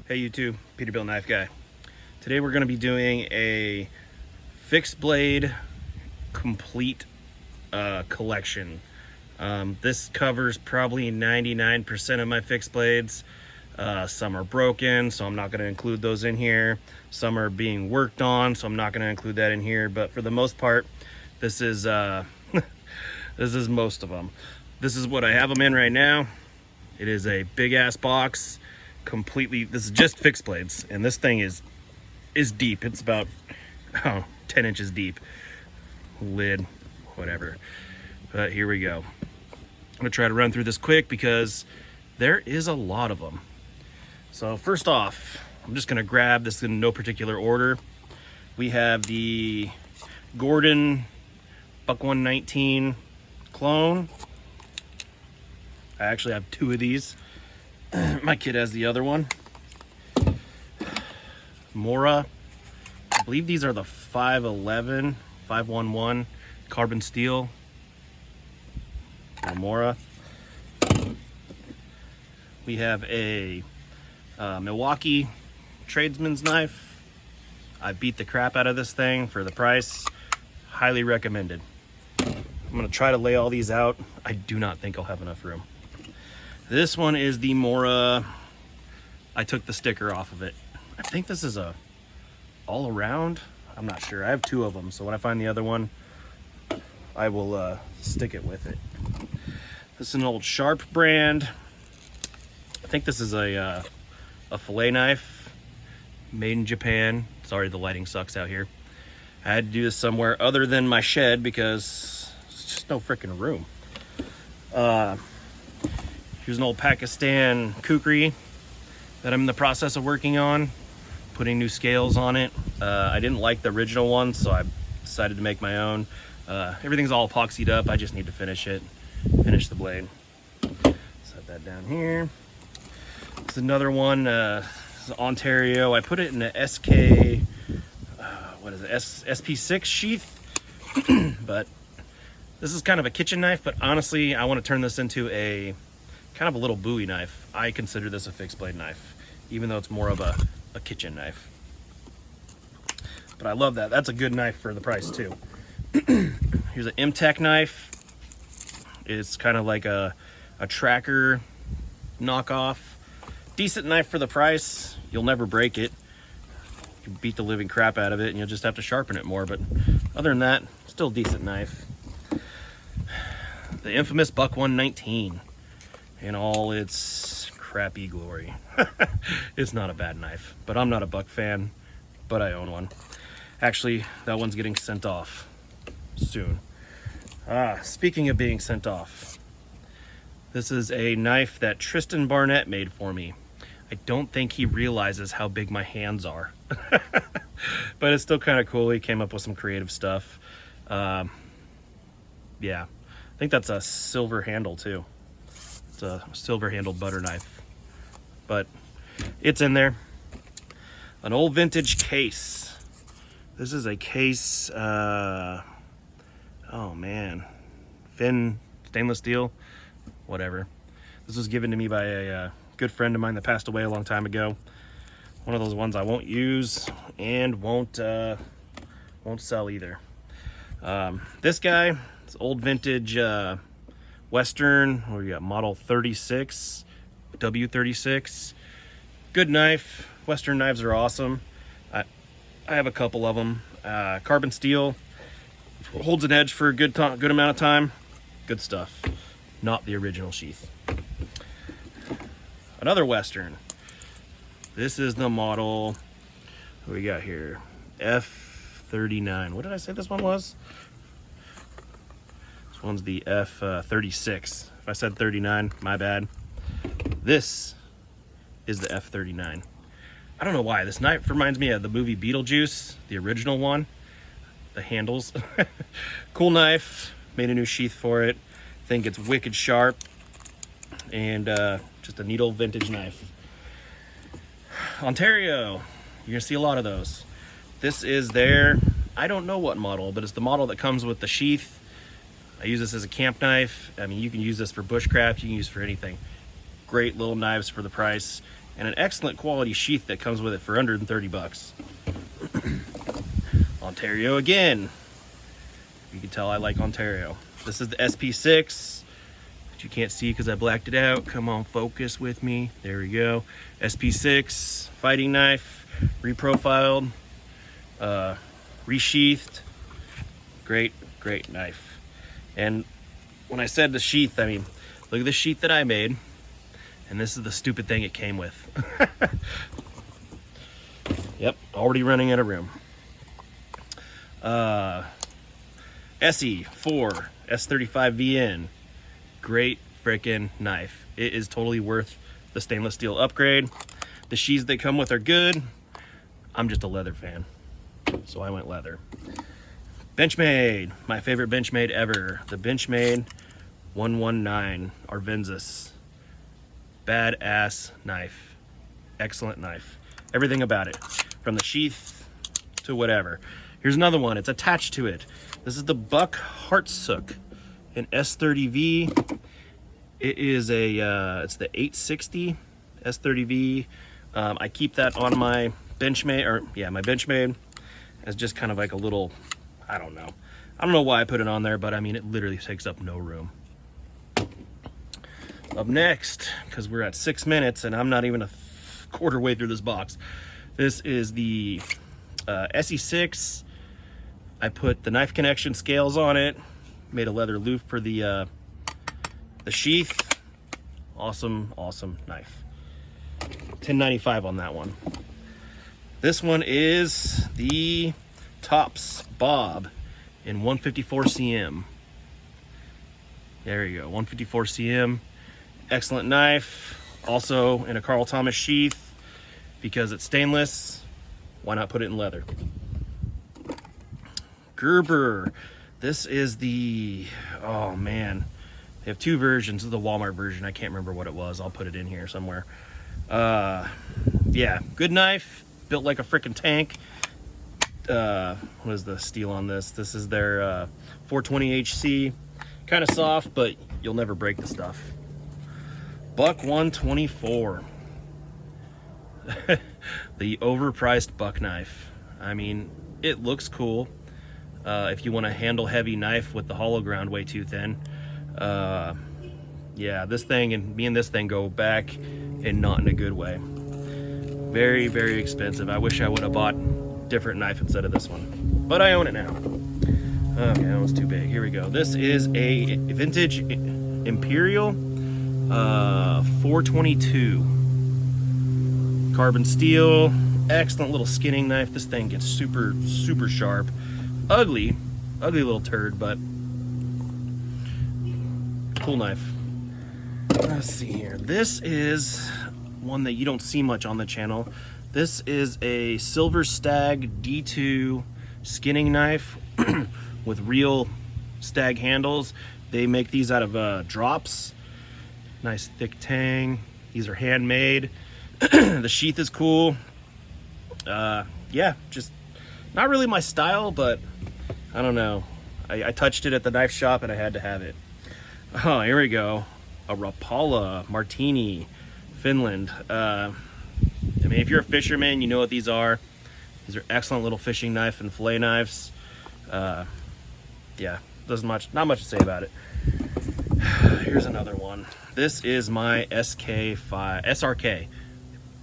Hey YouTube, Peterbilt Knife Guy. Today we're going to be doing a fixed blade complete collection. This covers probably 99% of my fixed blades. Some are broken, so I'm not going to include those in here. Some are being worked on, so I'm not going to include that in here. But for the most part, this is this is most of them. This is what I have them in right now. It is a big ass box. Completely, this is just fixed blades, and this thing is deep. It's about 10 inches deep. Lid, whatever. But here we go. I'm gonna try to run through this quick because there is a lot of them. So first off, I'm just gonna grab this in no particular order. We have the Gordon Buck 119 clone. I actually have two of these. My kid has the other one. Mora. I believe these are the 511 carbon steel. Mora. We have a Milwaukee tradesman's knife. I beat the crap out of this thing for the price. Highly recommended. I'm gonna try to lay all these out. I do not think I'll have enough room. This one is the Mora. I took the sticker off of it. I think this is a all around. I'm not sure. I have two of them, so when I find the other one, I will stick it with it. This is an old Sharp brand. I think this is a fillet knife made in Japan. Sorry, the lighting sucks out here. I had to do this somewhere other than my shed because there's just no freaking room. Here's an old Pakistan kukri that I'm in the process of working on, putting new scales on it. I didn't like the original one, so I decided to make my own. Everything's all epoxied up. I just need to finish it, finish the blade. Set that down here. This is another one, this is Ontario. I put it in the SK, what is it, SP6 sheath, but this is kind of a kitchen knife, but honestly, I want to turn this into a kind of a little Bowie knife. I consider this a fixed blade knife, even though it's more of a kitchen knife. But I love that. That's a good knife for the price too. Here's an M-Tech knife. It's kind of like a tracker knockoff. Decent knife for the price. You'll never break it. You beat the living crap out of it and you'll just have to sharpen it more. But other than that, still a decent knife. The infamous Buck 119 in all its crappy glory. It's not a bad knife, but I'm not a Buck fan, but I own one. Actually, that one's getting sent off soon. Speaking of being sent off, this is a knife that Tristan Barnett made for me. I don't think he realizes how big my hands are, but it's still kind of cool. He came up with some creative stuff. Yeah, I think that's a silver handle too. It's a silver handled butter knife, but it's in there. An old vintage case. This is a case, oh man, Finn stainless steel, whatever. This was given to me by a good friend of mine that passed away a long time ago. One of those ones I won't use and won't sell either. This guy, it's old vintage Western, what we got, model 36, W36. Good knife. Western knives are awesome. I have a couple of them. Carbon steel, holds an edge for a good amount of time. Good stuff. Not the original sheath. Another Western. This is the model, what we got here? F39. What did I say this one was? This one's the F36. If I said 39, my bad. This is the F39. I don't know why. This knife reminds me of the movie Beetlejuice, the original one. The handles. Cool knife. Made a new sheath for it. Think it's wicked sharp. And just a neat old vintage knife. Ontario. You're going to see a lot of those. This is their, I don't know what model, but it's the model that comes with the sheath. I use this as a camp knife. I mean, you can use this for bushcraft. You can use it for anything. Great little knives for the price. and an excellent quality sheath that comes with it for under 30 bucks. Ontario again. You can tell I like Ontario. This is the SP6, which you can't see because I blacked it out. Come on, focus with me. There we go. SP6 fighting knife, reprofiled, resheathed. Great knife. And when I said the sheath, I mean, look at the sheath that I made, and this is the stupid thing it came with. Yep, already running out of room. SE4 S35VN, great freaking knife. It is totally worth the stainless steel upgrade. The sheaths they come with are good. I'm just a leather fan, so I went leather. Benchmade, my favorite Benchmade ever, the Benchmade 119 Arvensis. Badass knife, excellent knife. Everything about it, from the sheath to whatever. Here's another one, it's attached to it. This is the Buck Hartsook, an S30V. It is a, it's the 860 S30V. I keep that on my Benchmade, or yeah, my Benchmade as just kind of like a little, I don't know why I put it on there, but I mean, it literally takes up no room. Up next, because we're at 6 minutes and I'm not even a quarter way through this box. This is the SE6. I put the knife connection scales on it, made a leather loop for the sheath. Awesome knife. $10.95 on that one. This one is the Tops Bob in 154 cm. There you go, 154 cm. Excellent knife. Also in a Carl Thomas sheath, because it's stainless. Why not put it in leather? Gerber. This is the, oh man, they have two versions of the Walmart version. I can't remember what it was. I'll put it in here somewhere. Yeah, good knife, built like a freaking tank. What is the steel on this? This is their 420 HC. Kind of soft, but you'll never break the stuff. Buck 124. The overpriced buck knife. I mean, it looks cool. If you want a handle heavy knife with the hollow ground way too thin. Yeah, this thing and me and this thing go back, and not in a good way. Very expensive. I wish I would have bought a different knife instead of this one, but I own it now. Okay, that was too big. Here we go. This is a vintage Imperial 422 carbon steel. Excellent little skinning knife. This thing gets super sharp. Ugly little turd, but cool knife. Let's see here. This is one that you don't see much on the channel. This is a Silver Stag D2 skinning knife with real stag handles. They make these out of drops. Nice thick tang. These are handmade. The sheath is cool. Yeah, just not really my style, but I don't know. I touched it at the knife shop and I had to have it. Oh, here we go. A Rapala Martini, Finland. I mean, if you're a fisherman, you know what these are. These are excellent little fishing knife and fillet knives. Yeah, not much to say about it. Here's another one. This is my SRK,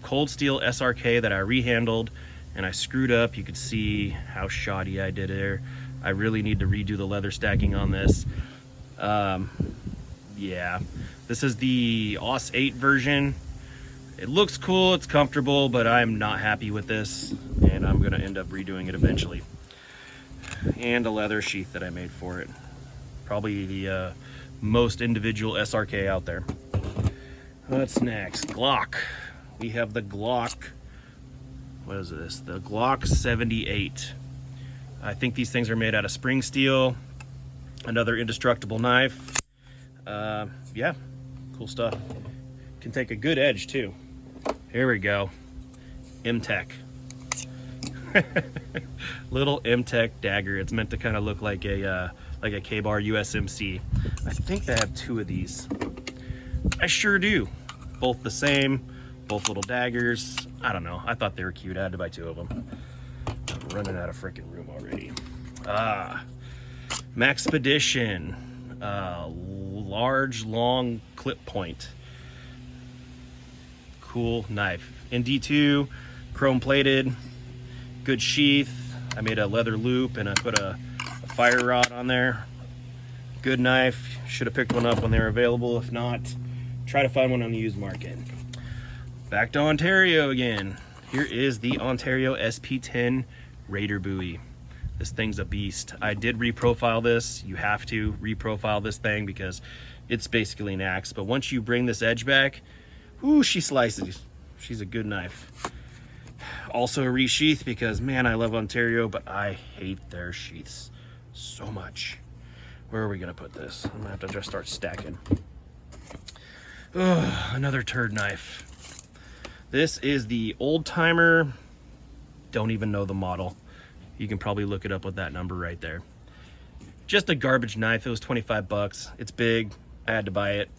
cold steel SRK that I rehandled and I screwed up. You could see how shoddy I did there. I really need to redo the leather stacking on this. Yeah, this is the AUS 8 version. It looks cool, it's comfortable, but I'm not happy with this, and I'm gonna end up redoing it eventually. And a leather sheath that I made for it. Probably the most individual SRK out there. What's next? Glock. We have the Glock, what is this? The Glock 78. I think these things are made out of spring steel. Another indestructible knife. Yeah, cool stuff. Can take a good edge too. Here we go. M-Tech. Little M-Tech dagger. It's meant to kind of look like a K-bar USMC. I think they have two of these. I sure do. Both the same both little daggers. I don't know. I thought they were cute. I had to buy 2 of them. I'm running out of freaking room already. Maxpedition. Large, long clip point. Cool knife. In D2, chrome plated, good sheath. I made a leather loop and I put a fire rod on there. Good knife. Should have picked one up when they were available. If not, try to find one on the used market. Back to Ontario again. Here is the Ontario SP10 Raider buoy. This thing's a beast. I did reprofile this. You have to reprofile this thing because it's basically an axe. But once you bring this edge back, whoo, she slices. She's a good knife. Also a resheath because, man, I love Ontario, but I hate their sheaths so much. Where are we gonna put this? I'm gonna have to just start stacking. Ugh, another turd knife. This is the Old Timer. Don't even know the model. You can probably look it up with that number right there. Just a garbage knife. It was 25 bucks. It's big. I had to buy it.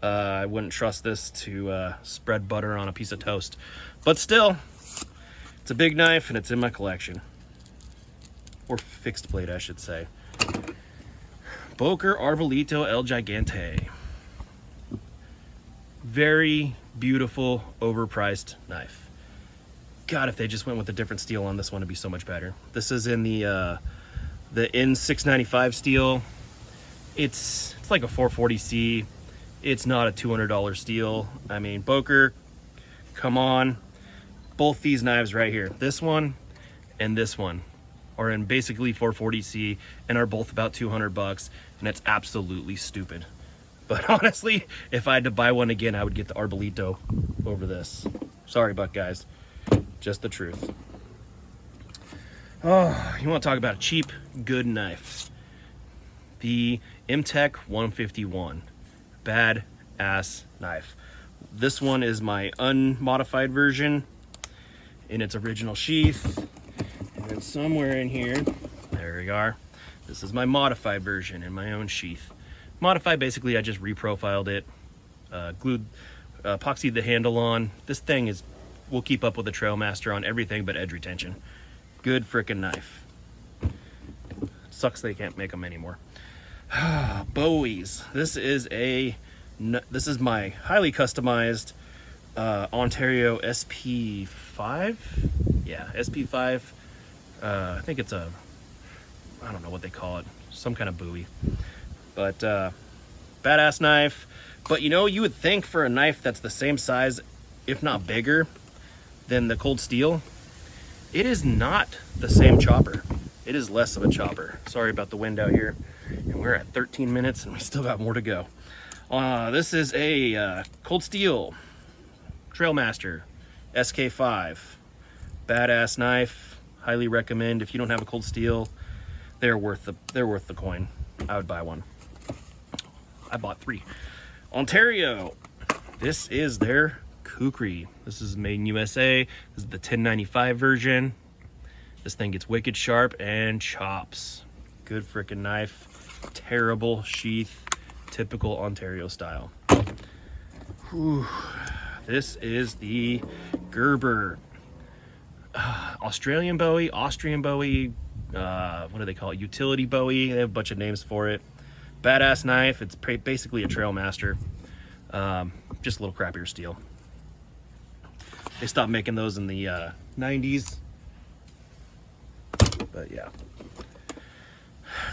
I wouldn't trust this to spread butter on a piece of toast. But still, it's a big knife and it's in my collection. Or fixed blade, I should say. Boker Arbolito El Gigante. Very beautiful, overpriced knife. God, if they just went with a different steel on this one, it'd be so much better. This is in the N695 steel. It's like a 440C. It's not a $200 steel. I mean, Boker, come on. Both these knives right here, this one and this one, are in basically 440C and are both about 200 bucks, and it's absolutely stupid. But honestly, if I had to buy one again, I would get the Arbolito over this. Sorry, Buck guys. Just the truth. Oh, you want to talk about a cheap, good knife? The MTech 151. Bad ass knife. This one is my unmodified version in its original sheath. And then somewhere in here, there we are. This is my modified version in my own sheath. Modified, basically, I just reprofiled it, glued, epoxied the handle on. This thing will keep up with the Trailmaster on everything but edge retention. Good frickin' knife. Sucks they can't make them anymore. Bowies. This is my highly customized Ontario SP5. Yeah, SP5. I think it's I don't know what they call it. Some kind of buoy. But badass knife. But you know, you would think for a knife that's the same size, if not bigger, than the cold steel, it is not the same chopper. It is less of a chopper. Sorry about the wind out here. And we're at 13 minutes and we still got more to go. This is a cold steel Trailmaster SK5. Badass knife. Highly recommend. If you don't have a cold steel, they're worth the coin. I would buy one. I bought 3. Ontario. This is their Kukri. This is made in USA. This is the 1095 version. This thing gets wicked sharp and chops. Good freaking knife. Terrible sheath. Typical Ontario style. Whew. This is the Gerber. Australian bowie, Austrian bowie, what do they call it? Utility bowie. They have a bunch of names for it. Badass knife. It's basically a Trailmaster. Just a little crappier steel. They stopped making those in the 90s. But yeah.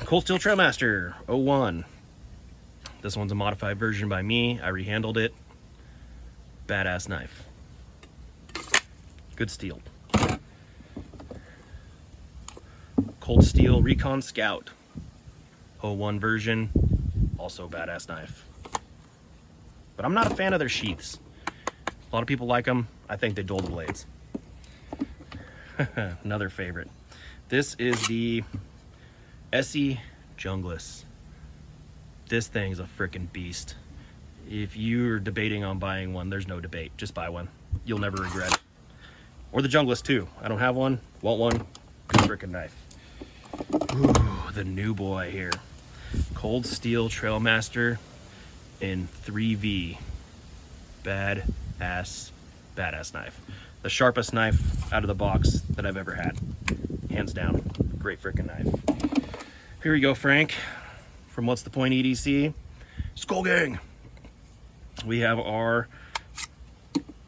Cold Steel Trailmaster 01. This one's a modified version by me. I rehandled it. Badass knife. Good steel. Cold Steel Recon Scout 01 version. Also badass knife. But I'm not a fan of their sheaths. A lot of people like them. I think they dull the blades. Another favorite. This is the Essie Jungless. This thing's a freaking beast. If you're debating on buying one, there's no debate. Just buy one. You'll never regret it. Or the Jungless too. I don't have one. Want one. Good freaking knife. Ooh, the new boy here. Cold Steel Trailmaster in 3V. Bad ass badass knife. The sharpest knife out of the box that I've ever had. Hands down. Great freaking knife. Here we go, Frank. From What's the Point EDC. Skull Gang. We have our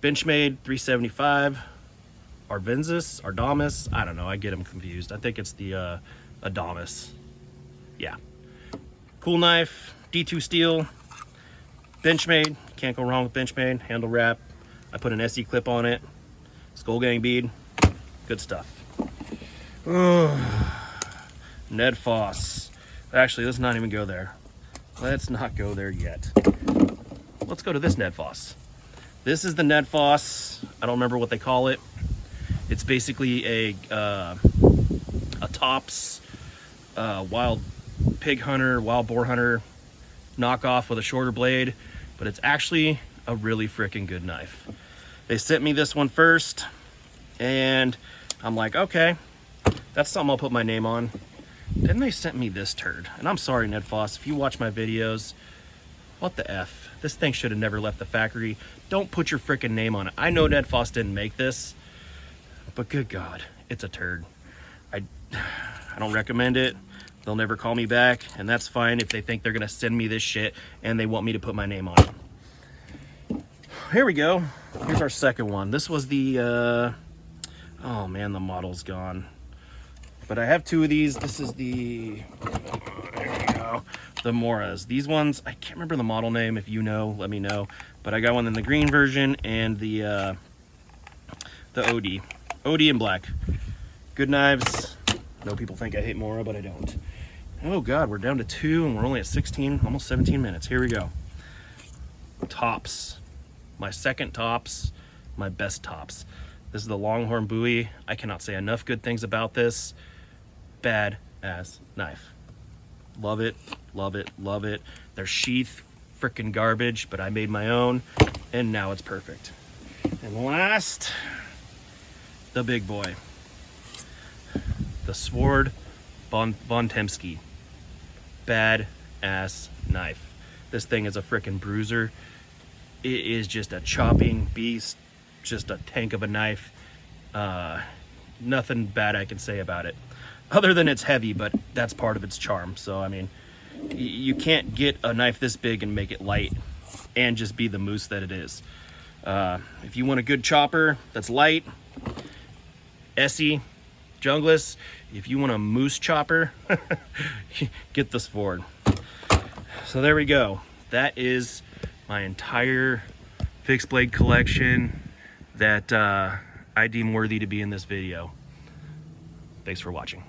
Benchmade 375. Ardamis. I don't know. I get them confused. I think it's the Adamas. Yeah. Cool knife. D2 steel. Benchmade. Can't go wrong with Benchmade. Handle wrap. I put an SE clip on it. Skull Gang bead. Good stuff. Ned Foss. Actually, let's not even go there. Let's not go there yet. Let's go to this Ned Foss. This is the Ned Foss. I don't remember what they call it. It's basically a Tops wild pig hunter, wild boar hunter knockoff with a shorter blade, but it's actually a really freaking good knife. They sent me this one first, and I'm like, okay, that's something I'll put my name on. Then they sent me this turd, and I'm sorry, Ned Foss, if you watch my videos, what the F? This thing should have never left the factory. Don't put your freaking name on it. I know Ned Foss didn't make this, but good God, it's a turd. I don't recommend it. They'll never call me back, and that's fine if they think they're gonna send me this shit and they want me to put my name on it. Here we go. Here's our second one. This was the, oh man, the model's gone. But I have two of these. This is the, there we go, the Moras. These ones, I can't remember the model name. If you know, let me know. But I got one in the green version and the OD in black. Good knives. I know people think I hate Mora, but I don't. Oh God, we're down to 2 and we're only at 16, almost 17 minutes. Here we go. Tops. My second Tops, my best Tops. This is the Longhorn Bowie. I cannot say enough good things about this. Bad ass knife. Love it, love it, love it. Their sheath, freaking garbage, but I made my own, and now it's perfect. And last, the big boy. The Sword von Temsky. Bad ass knife. This thing is a freaking bruiser. It is just a chopping beast, just a tank of a knife. Nothing bad I can say about it, other than it's heavy, but that's part of its charm. So I mean, you can't get a knife this big and make it light and just be the moose that it is. If you want a good chopper that's light, SE, Junglist. If you want a moose chopper, get the Sword. So there we go. That is my entire fixed blade collection that I deem worthy to be in this video. Thanks for watching.